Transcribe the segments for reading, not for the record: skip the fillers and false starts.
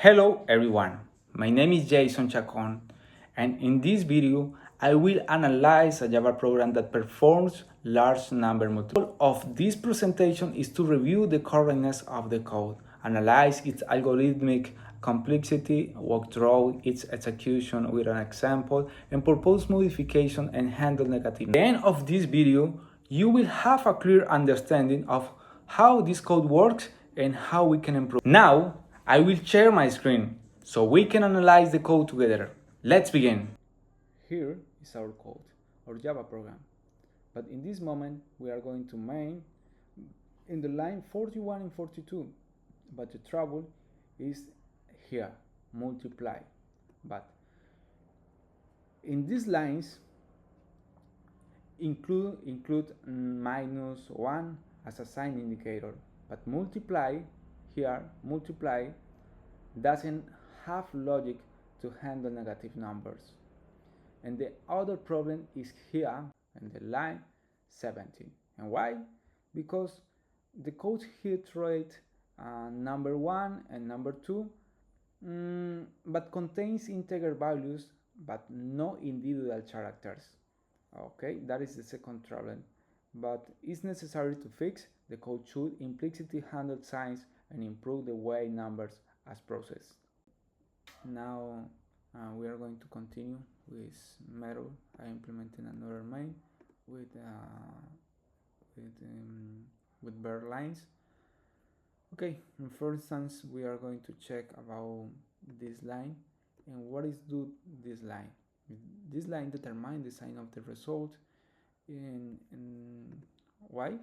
Hello everyone, my name is Jason Chacon, and in this video I will analyze a Java program that performs large number multiplication. The goal of this presentation is to review the correctness of the code, analyze its algorithmic complexity, walk through its execution with an example, and propose modification and handle negative. At the end of this video, you will have a clear understanding of how this code works and how we can improve. Now, I will share my screen so we can analyze the code together. Let's begin. Here is our code, our Java program. But in this moment, we are going to main in the line 41 and 42. But the trouble is here, multiply. But in these lines, include -1 as a sign indicator. But multiply doesn't have logic to handle negative numbers. And the other problem is here in the line 17. And why? Because the code here treats number 1 and number 2, but contains integer values, but no individual characters. Okay, that is the second problem. But it's necessary to fix. The code should implicitly handle signs and improve the way numbers are processed. Now we are going to continue with method. I implemented another main with bare lines. Okay, in first instance we are going to check about this line and what is this line. This line determines the sign of the result. And why?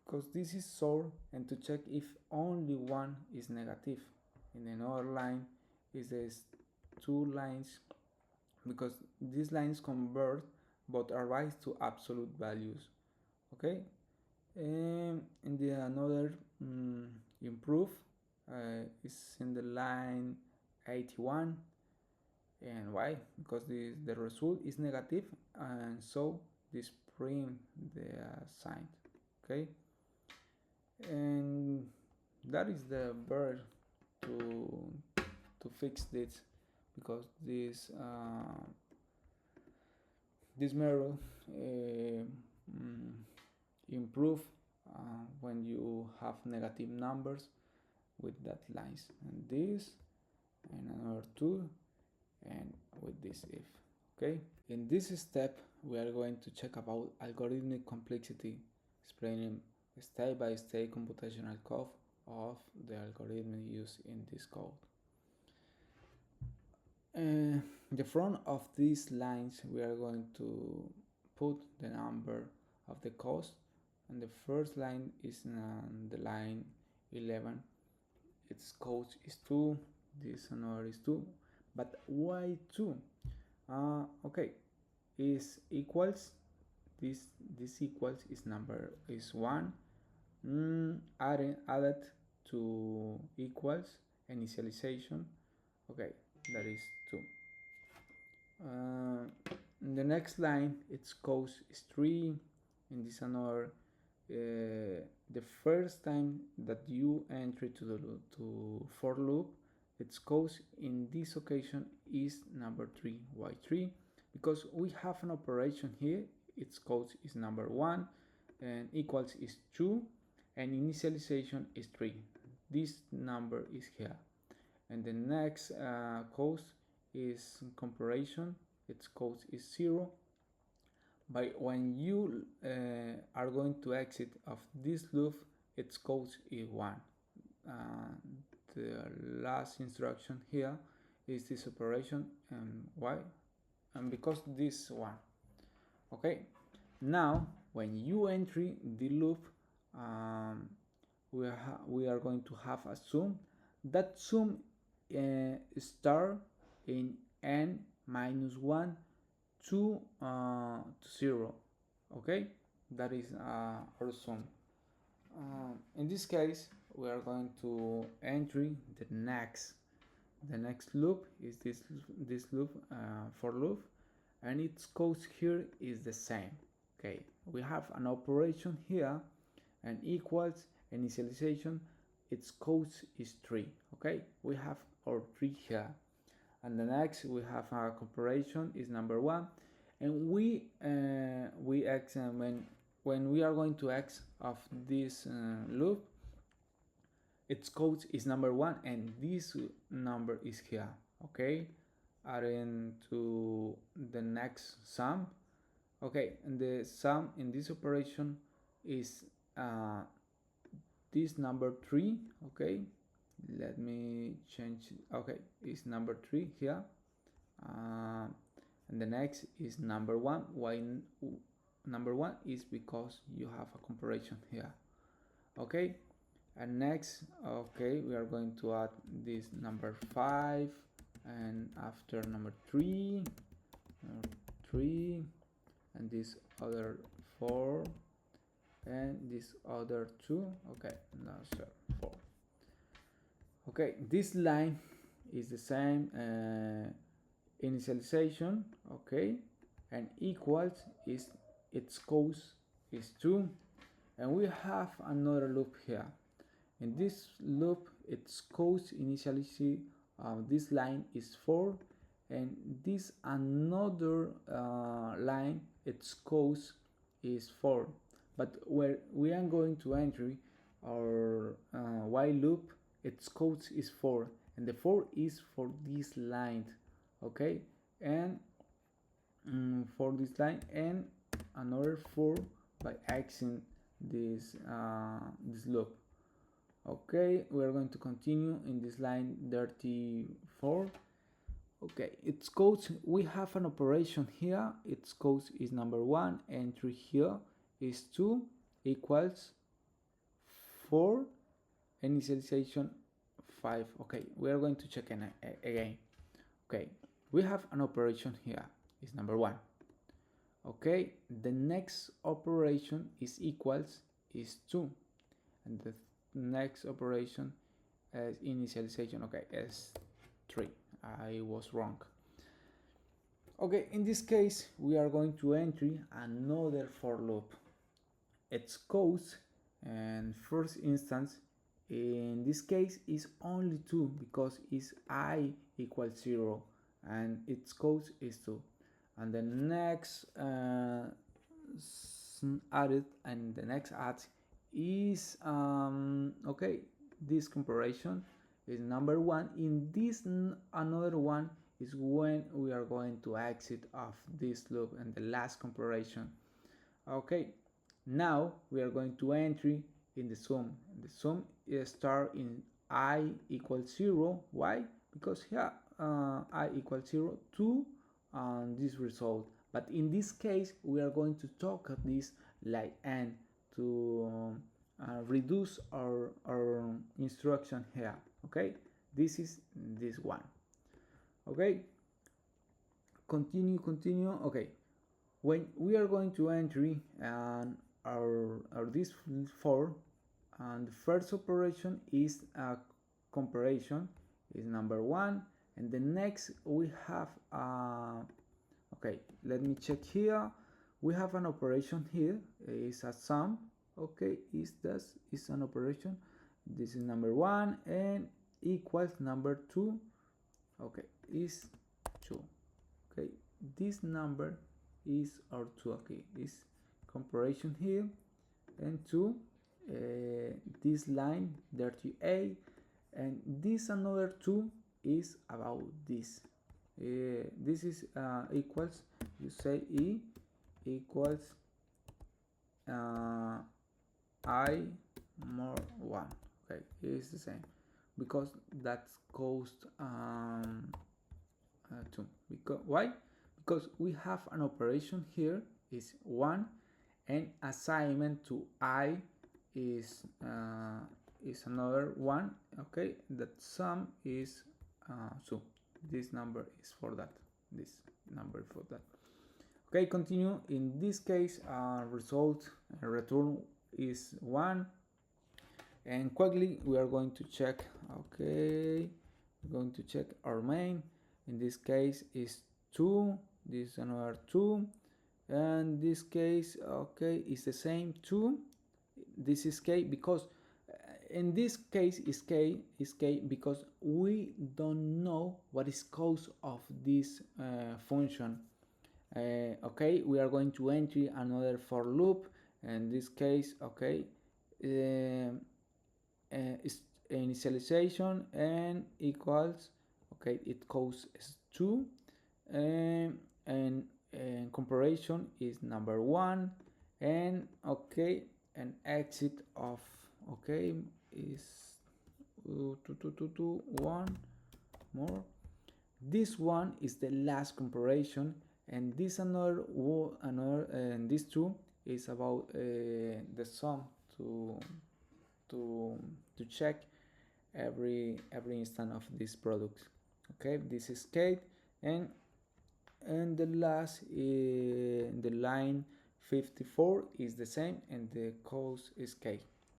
Because this is sort, and to check if only one is negative. In another line is there's two lines, because these lines convert but arise to absolute values. Okay, and in the another improve is in the line 81. And why? Because the result is negative, and so this print the sign. Okay, and that is the verb to fix this, because this method improve when you have negative numbers with that lines, and this and another two, and with this if. Okay, in this step we are going to check about algorithmic complexity, explaining step-by-step computational code of the algorithm used in this code. In the front of these lines we are going to put the number of the cost, and the first line is the line 11. Its cost is 2, this another is 2, but why 2? Okay, is equals this equals is number is 1, added to equals initialization. Okay, that is 2. In the next line its cost is 3. In this another the first time that you enter to for loop, its cost in this occasion is number 3. Why 3? Because we have an operation here. Its cost is number 1 and equals is 2, and initialization is 3. This number is here. And the next cost is comparison. Its cost is 0. But when you are going to exit of this loop, its cost is 1. The last instruction here is this operation, and why? And because this one. Okay, now when you enter the loop, we are going to have a sum. That sum start in n minus 1 to 0. Okay, that is our sum. In this case we are going to enter the next loop is this loop for loop, and its cost here is the same. Okay, we have an operation here and equals initialization, its cost is 3. Okay. Okay, we have our 3 here, and the next we have a comparison is number 1, and we examine when we are going to x of this loop, its code is number 1 and this number is here. Okay, adding to the next sum. Okay, and the sum in this operation is this number 3. Okay, let me change. Okay, it's number 3 here, and the next is number 1. Why number 1 is because you have a comparison here. Okay, and next, okay, we are going to add this number 5, and after number 3, and this other 4, and this other 2. Okay, now sir, 4. Okay, this line is the same initialization. Okay, and equals is its code is 2, and we have another loop here. In this loop, its code initially this line is 4, and this another line, its code is 4. But where we are going to enter our while loop, its code is 4, and the 4 is for this line. Okay, and for this line, and another 4 by xing this this loop. Okay, we are going to continue in this line 34. Okay, its code, we have an operation here. Its code is number 1, entry here is 2 equals 4, initialization 5. Okay, we are going to check again. Okay, we have an operation here, is number 1. Okay, the next operation is equals is 2, and the next operation is initialization. Okay, is 3. I was wrong. Okay, in this case we are going to enter another for loop. Its code and first instance in this case is only 2 because it's I equals 0 and its code is 2, and the next added and the next add is okay, this comparison is number 1. In this another one is when we are going to exit of this loop and the last comparison. Okay, now we are going to enter in the sum. The sum is start in I equals 0. Why? Because here I equals 0 to this result, but in this case we are going to talk at this like n to reduce our instruction here. Okay, this is this one. Okay, continue. Okay, when we are going to enter our this for, and the first operation is a comparison is number 1, and the next we have okay, let me check here. We have an operation here, is a sum. Okay, is an operation. This is number 1 and equals number 2. Okay, is 2. Okay, this number is our 2. Okay, this comparison here, and 2 this line 38, and this another 2 is about this. This is equals, you say E equals I more 1. Okay, it's the same because that's cost 2. Because why? Because we have an operation here is 1, and assignment to I is another 1. Okay, that sum is so this number is for that, this number for that. Okay, continue. In this case result return is 1, and quickly we are going to check. Okay, we're going to check our main. In this case is 2, this is another 2, and this case okay is the same 2. This is k because in this case is k because we don't know what is cause of this function. Okay, we are going to enter another for loop. In this case, okay, is initialization and equals, okay, it causes 2, and comparison is number 1, and okay, and exit of, okay, is 1 more. This one is the last comparison, and this another and this two is about the sum to check every instant of this product. Okay, this is Kate, and the last the line 54 is the same, and the cause is K.